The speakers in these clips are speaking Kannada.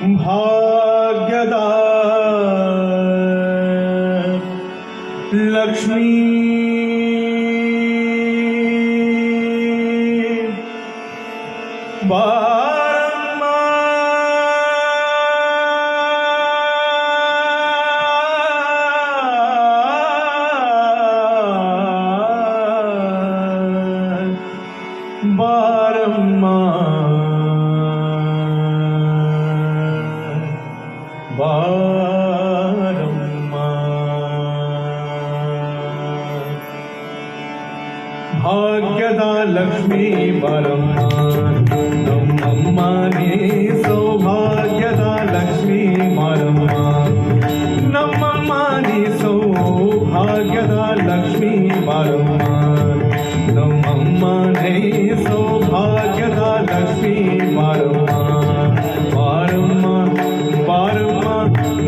ಭಾಗ್ಯದ ಲಕ್ಷ್ಮೀ ಬಾರಮ್ಮ ಬಾರಮ್ಮ ಬಾರಮ್ಮ ಭಾಗ್ಯದ ಲಕ್ಷ್ಮೀ ಬಾರಮ್ಮ ನಮ್ಮಮ್ಮನೇ ಸೌಭಾಗ್ಯದ ಲಕ್ಷ್ಮೀ ಬಾರಮ್ಮ ನಮ್ಮಮ್ಮನೇ ಸೌಭಾಗ್ಯದ ಲಕ್ಷ್ಮೀ ಬಾರಮ್ಮ ನಮ್ಮಮ್ಮನೇ ಸೌಭಾಗ್ಯದ ಲಕ್ಷ್ಮೀ ಬಾರಮ್ಮ ಬಾರಮ್ಮ ಬಾರಮ್ಮ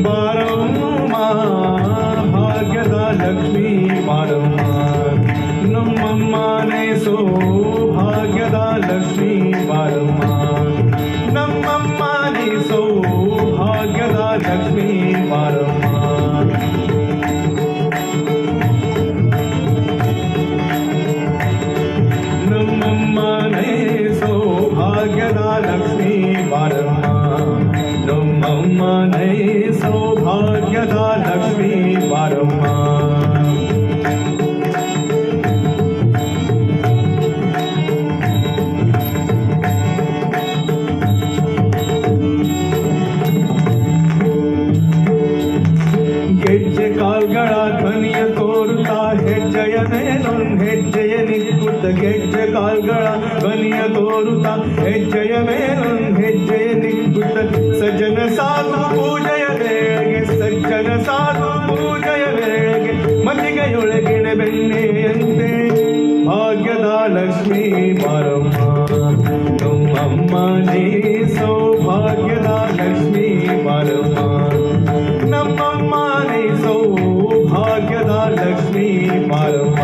ಬಾರಮ್ಮ ಭಾಗ್ಯದ ಲಕ್ಷ್ಮೀ ಬಾರಮ್ಮ ನಮ್ಮಮ್ಮನೇ ಸೌಭಾಗ್ಯದ ಲಕ್ಷ್ಮೀ ಬಾರಮ್ಮ ನಮ್ಮಮ್ಮನೇ ಸೌಭಾಗ್ಯದ ಲಕ್ಷ್ಮೀ ಬಾರಮ್ಮ ನಮ್ಮಮ್ಮನೇ ಸೌಭಾಗ್ಯದ ಲಕ್ಷ್ಮೀ ಬಾರಮ್ಮ ನಮ್ಮಮ್ಮನೇ ಸೌಭಾಗ್ಯದ ಲಕ್ಷ್ಮೀ ಬಾರಮ್ಮ ಹೆಜ್ಜೆ ಕಾಲ್ಗಳ ಧ್ವನಿಯ ತೋರುತ್ತಾ ಹೆಜ್ಜೆಯ ಮೇಲೊಂದು ಹೆಜ್ಜೆಯ ನಿಕ್ಕುತ್ತ ಹೆಜ್ಜೆ ಕಾಲ್ಗಳ ಧ್ವನಿಯ ತೋರುತ್ತಾ ಹೆಜ್ಜೆಯ ಮೇಲೊಂದು ಹೆಜ್ಜೆಯ ನಿಕ್ಕುತ್ತ ಸಜ್ಜನ ಸಾಧು ಪೂಜೆಯ ವೇಳೆಗೆ ಸಜ್ಜನ ಸಾಧು ಪೂಜೆಯ ವೇಳೆಗೆ ಮಲ್ಲಿಗೆಯೊಳಗಿನ ಬೆಣ್ಣೆಯಂತೆ ಭಾಗ್ಯದ ಲಕ್ಷ್ಮೀ ಬಾರಮ್ಮ ನಮ್ಮಮ್ಮನೇ ಸೌಭಾಗ್ಯದ ಲಕ್ಷ್ಮೀ ಬಾರಮ್ಮ ನಮ್ಮಮ್ಮನೇ ಸೌಭಾಗ್ಯದ ಲಕ್ಷ್ಮೀ ಬಾರಮ್ಮ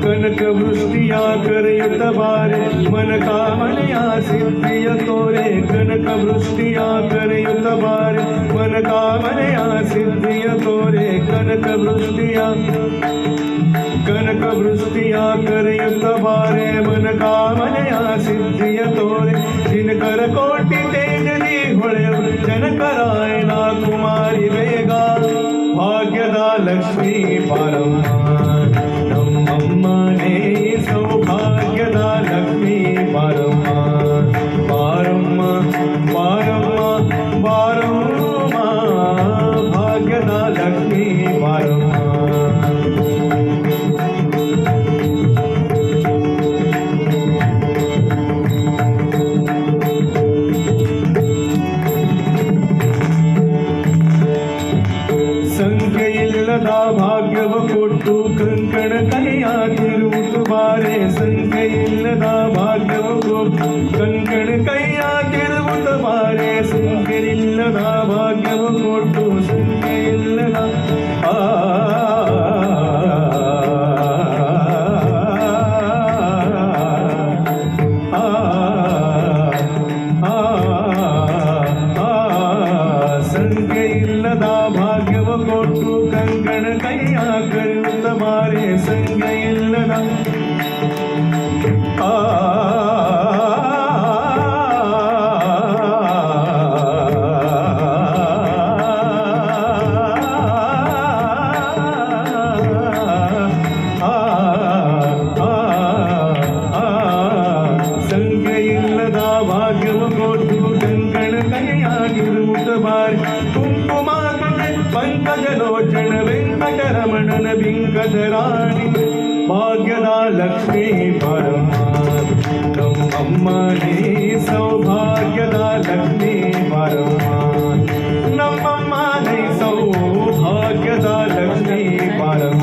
ಕನಕ ವೃಷ್ಟಿಯ ಕರೆಯುತ್ತ ಬಾರೆ ಮನ ಕಾಮನೆಯ ಸಿದ್ಧಿಯ ತೋರೆ ಕನಕ ವೃಷ್ಟಿಯ ಕರೆಯುತ್ತ ಬಾರೆ ಮನ ಕಾಮನೆಯ ಸಿದ್ಧಿಯ ತೋರೆ ಕನಕ ವೃಷ್ಟಿಯ ಕರೆಯುತ್ತ ಬಾರೆ ಮನ ಕಾಮನೆಯ ಸಿದ್ಧಿಯ ತೋರೆ ದಿನಕರ ಕೋಟಿ ತೇಜಲಿ ಹೊಳೆಯು ಜನಕರಾಯಣ ಕುಮಾರಿ ಬೇಗ ಭಾಗ್ಯದ ಲಕ್ಷ್ಮೀ ಬಾರಮ್ಮ ನಮ್ಮಮ್ಮನೇ ಸೌಭಾಗ್ಯದ ಲಕ್ಷ್ಮೀ ಬಾರಮ್ಮ ಬಾರಮ್ಮ ಬಾರಮ್ಮ ಬಾರಮ್ಮ ಭಾಗ್ಯದ ಲಕ್ಷ್ಮೀ ಬಾರಮ್ಮ ಸಂಖ್ಯೆಯಿಲ್ಲದ ಭಾಗ್ಯವ ಕೊಟ್ಟು ಕಂಕಣ ಕೈಯಾಗಿರುವುದು ಬಾರೆ ಸಂಖ್ಯೆಯಿಲ್ಲದ ಭಾಗ್ಯವ ಕೊಟ್ಟು ಕಂಕಣ ಕೈಯಾಗಿರುವುದು ಬಾರೆ ಸಂಖ್ಯೆಯಿಲ್ಲದ ಭಾಗ್ಯವ ಕೊಟ್ಟು ಸಂಖ್ಯೆಯಿಲ್ಲದ ಸಂಖ್ಯೆಯಿಲ್ಲದ ಭಾಗ್ಯವ ಕೊಟ್ಟು ಕಂಕಣ ಕೈಯಾಗಿರುವುದು ಬಾರೆ ಸಂಖ್ಯೆಯಿಲ್ಲದ ಸಂಖ್ಯೆಯಿಲ್ಲದ ಭಾಗ್ಯವ ಕೊಟ್ಟು ಕಂಕಣ ಕೈಯಾಗಿರುವುದು ಬಾರಿ ಕುಂಕುಮ ಪಂಕಜಲೋಚನ ವೆಂಕಟರಮಣನ ಬಿಂಕದ ರಾಣಿ ಭಾಗ್ಯದ ಲಕ್ಷ್ಮೀ ಬಾರಮ್ಮ ನಮ್ಮಮ್ಮನೇ ಸೌಭಾಗ್ಯದ ಲಕ್ಷ್ಮೀ ಬಾರಮ್ಮ ನಮ್ಮಮ್ಮನೇ ಸೌಭಾಗ್ಯದ ಲಕ್ಷ್ಮೀ ಬಾರಮ್ಮ